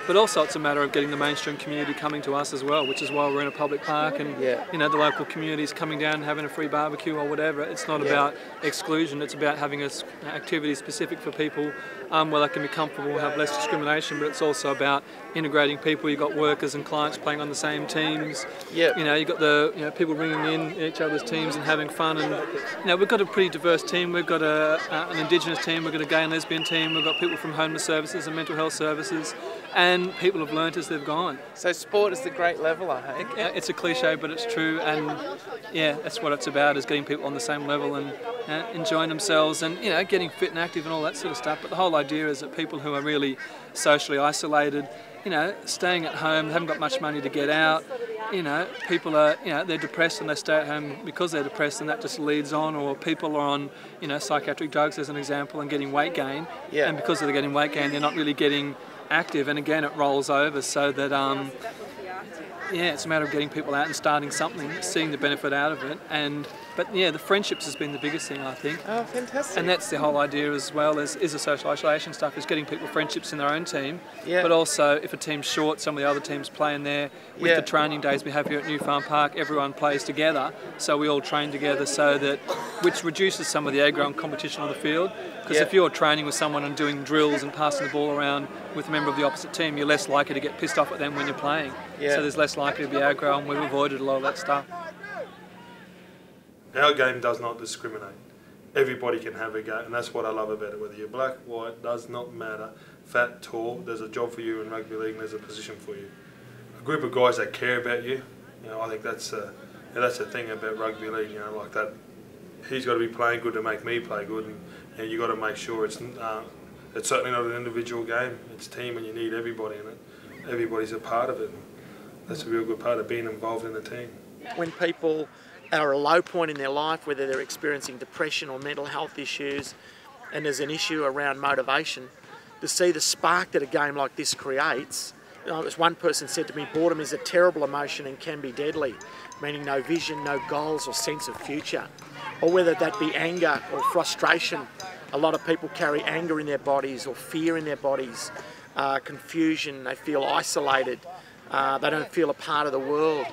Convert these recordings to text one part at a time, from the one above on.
But also it's a matter of getting the mainstream community coming to us as well, which is why we're in a public park and you know, the local community's coming down and having a free barbecue or whatever. It's not about exclusion, it's about having an activity specific for people where they can be comfortable and have less discrimination, but it's also about integrating people. You've got workers and clients playing on the same teams. You know, you've got the people bringing in each other's teams and having fun. And you know, we've got a pretty diverse team. We've got an Indigenous team, we've got a gay and lesbian team, we've got people from homeless services and mental health services, and people have learnt as they've gone. So sport is the great leveller, hey? It's a cliche, but it's true, and yeah, that's what it's about, is getting people on the same level and enjoying themselves and, you know, getting fit and active and all that sort of stuff. But the whole idea is that people who are really socially isolated, you know, staying at home, haven't got much money to get out, you know, people are, you know, they're depressed and they stay at home because they're depressed, and that just leads on. Or people are on, you know, psychiatric drugs as an example and getting weight gain, and because they're getting weight gain, they're not really getting active, and again it rolls over, so that yeah, it's a matter of getting people out and starting something, seeing the benefit out of it. But yeah, the friendships has been the biggest thing, I think. Oh, fantastic. And that's the whole idea as well, is the social isolation stuff, is getting people friendships in their own team. But also, if a team's short, some of the other teams play in there. With the training days we have here at New Farm Park, everyone plays together, so we all train together, so that, which reduces some of the aggro and competition on the field. Because if you're training with someone and doing drills and passing the ball around with a member of the opposite team, you're less likely to get pissed off at them when you're playing. So there's less likely to be aggro, and we've avoided a lot of that stuff. Our game does not discriminate. Everybody can have a go, and that's what I love about it. Whether you're black, white, does not matter. Fat, tall, there's a job for you in rugby league and there's a position for you. A group of guys that care about you, you know, I think that's the thing about rugby league, you know, like that. He's got to be playing good to make me play good, and you've got to make sure it's certainly not an individual game. It's team, and you need everybody in it. Everybody's a part of it. That's a real good part of being involved in the team. When people are at a low point in their life, whether they're experiencing depression or mental health issues, and there's an issue around motivation, to see the spark that a game like this creates. You know, as one person said to me, boredom is a terrible emotion and can be deadly, meaning no vision, no goals or sense of future. Or whether that be anger or frustration. A lot of people carry anger in their bodies or fear in their bodies, confusion, they feel isolated, they don't feel a part of the world.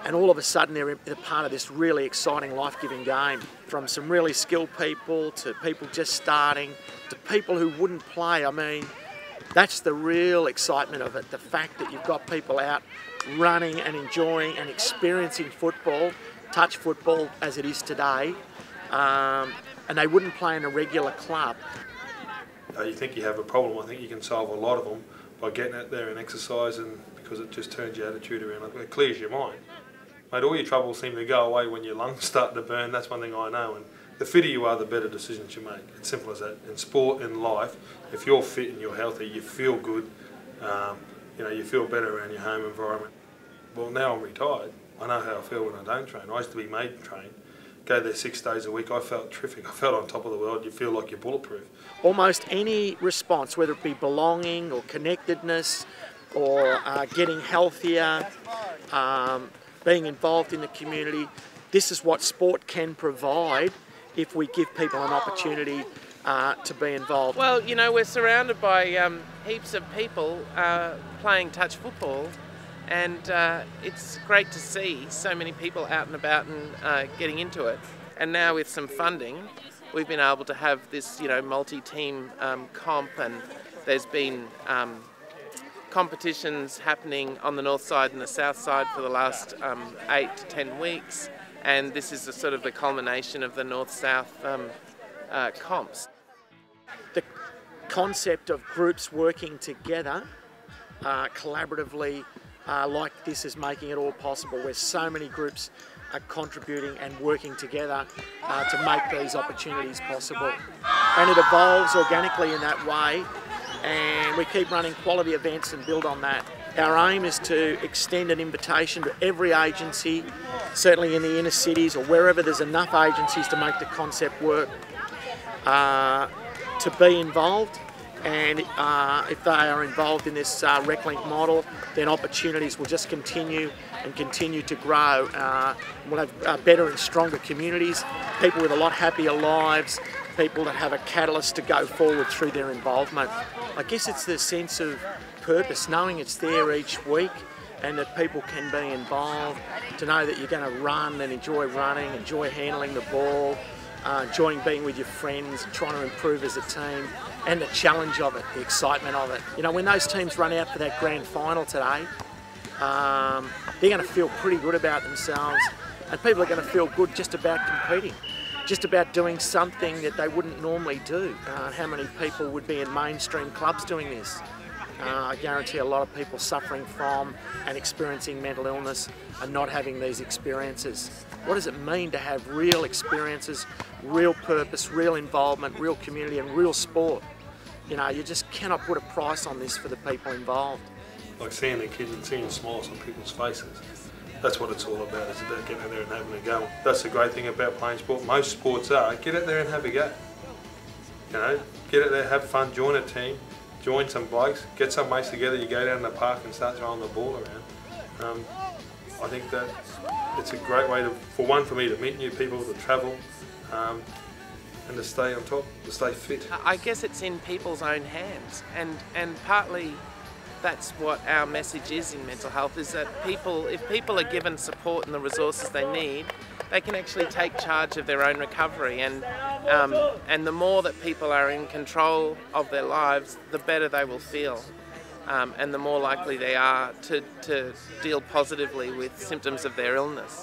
And all of a sudden they're a part of this really exciting, life-giving game. From some really skilled people to people just starting to people who wouldn't play. I mean, that's the real excitement of it, the fact that you've got people out running and enjoying and experiencing football, touch football as it is today, and they wouldn't play in a regular club. You think you have a problem, I think you can solve a lot of them by getting out there and exercising, because it just turns your attitude around, it clears your mind. Mate, all your troubles seem to go away when your lungs start to burn. That's one thing I know, and the fitter you are, the better decisions you make. It's simple as that. In sport, in life, if you're fit and you're healthy, you feel good, you know, you feel better around your home environment. Well, now I'm retired, I know how I feel when I don't train. I used to be made to train. Go there 6 days a week, I felt terrific. I felt on top of the world. You feel like you're bulletproof. Almost any response, whether it be belonging or connectedness or getting healthier, being involved in the community, this is what sport can provide if we give people an opportunity to be involved. Well, you know, we're surrounded by heaps of people playing touch football, and it's great to see so many people out and about and getting into it. And now with some funding, we've been able to have this, you know, multi-team comp, and there's been competitions happening on the north side and the south side for the last 8 to 10 weeks, and this is the sort of the culmination of the north-south comps. The concept of groups working together collaboratively like this is making it all possible, where so many groups are contributing and working together to make these opportunities possible. And it evolves organically in that way, and we keep running quality events and build on that. Our aim is to extend an invitation to every agency, certainly in the inner cities or wherever there's enough agencies to make the concept work, to be involved. And if they are involved in this Reclink model, then opportunities will just continue and continue to grow. We'll have better and stronger communities, people with a lot happier lives, people that have a catalyst to go forward through their involvement. I guess it's the sense of purpose, knowing it's there each week and that people can be involved, to know that you're going to run and enjoy running, enjoy handling the ball, enjoying being with your friends, trying to improve as a team, and the challenge of it, the excitement of it. You know, when those teams run out for that grand final today, they're going to feel pretty good about themselves, and people are going to feel good just about competing, just about doing something that they wouldn't normally do. How many people would be in mainstream clubs doing this? I guarantee a lot of people suffering from and experiencing mental illness are not having these experiences. What does it mean to have real experiences, real purpose, real involvement, real community and real sport? You know, you just cannot put a price on this for the people involved. Like seeing the kids and seeing smiles on people's faces. That's what it's all about. It's about getting out there and having a go. That's the great thing about playing sport. Most sports are, get out there and have a go. You know, get out there, have fun, join a team, join some blokes, get some mates together, you go down the park and start throwing the ball around. I think that it's a great way to, for me to meet new people, to travel, and to stay on top, to stay fit. I guess it's in people's own hands, and partly that's what our message is in mental health, is that if people are given support and the resources they need, they can actually take charge of their own recovery, and the more that people are in control of their lives, the better they will feel, and the more likely they are to deal positively with symptoms of their illness.